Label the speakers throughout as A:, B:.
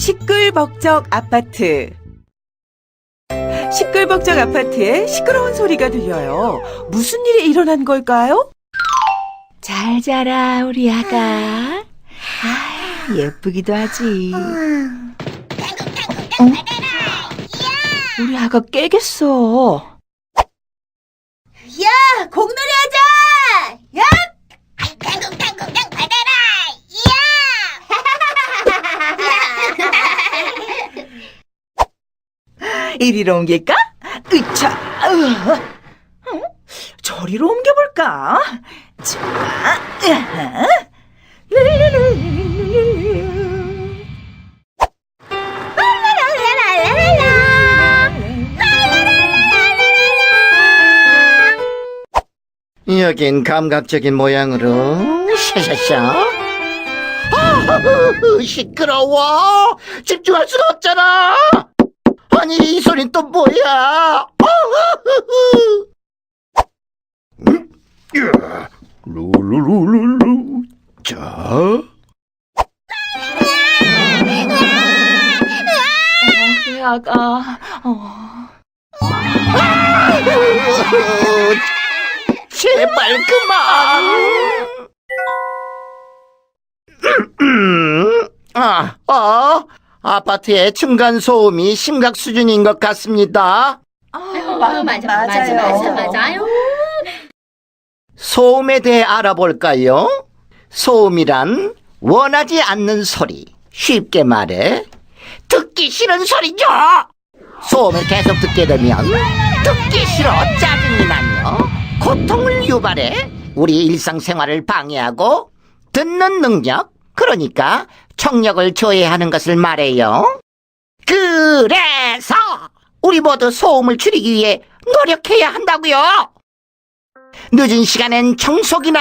A: 시끌벅적 아파트. 시끌벅적 아파트에 시끄러운 소리가 들려요. 무슨 일이 일어난 걸까요? 잘 자라, 우리 아가. 예쁘기도 하지. 우리 아가 깨겠어.
B: 야, 공놀이 하자! 야! 탕탕탕탕 받아라! 야!
A: 이리로 옮길까? 으차! 저리로 옮겨볼까? 자,
C: 여긴 감각적인 모양으로 샤샤샤. 시끄러워. 집중할 수가 없잖아. 아니, 이 소린 또 뭐야? 룰루루루루. 자.
A: 우리 아가.
C: 제발 그만. 아파트의 층간 소음이 심각 수준인 것 같습니다.
B: 맞아요.
C: 소음에 대해 알아볼까요? 소음이란 원하지 않는 소리, 쉽게 말해 듣기 싫은 소리죠. 소음을 계속 듣게 되면 듣기 싫어 짜증이 나며 고통을 유발해 우리 일상생활을 방해하고 듣는 능력, 그러니까 청력을 저해하는 것을 말해요. 그래서 우리 모두 소음을 줄이기 위해 노력해야 한다고요. 늦은 시간엔 청소기나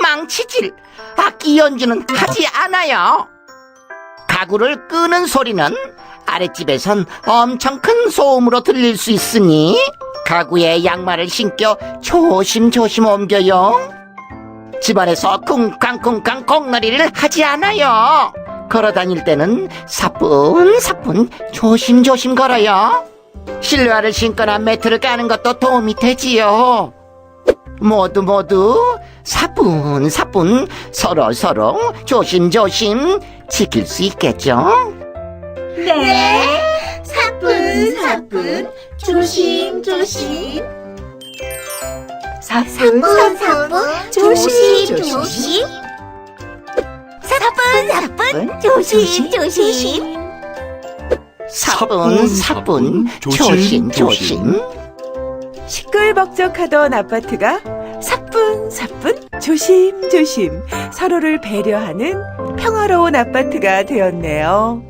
C: 망치질, 악기 연주는 하지 않아요. 가구를 끄는 소리는 아랫집에선 엄청 큰 소음으로 들릴 수 있으니 가구에 양말을 신겨 조심조심 옮겨요. 집안에서 쿵쾅쿵쾅 공놀이를 하지 않아요. 걸어다닐 때는 사뿐사뿐 조심조심 걸어요. 실내화를 신거나 매트를 까는 것도 도움이 되지요. 모두 사뿐사뿐 서로서로 조심조심 지킬 수 있겠죠?
B: 네. 사뿐 조심조심.
A: 사뿐,
B: 조심. 사뿐 조심.
C: 사뿐사뿐 조심조심.
A: 시끌벅적하던 아파트가 사뿐사뿐 조심조심 서로를 배려하는 평화로운 아파트가 되었네요.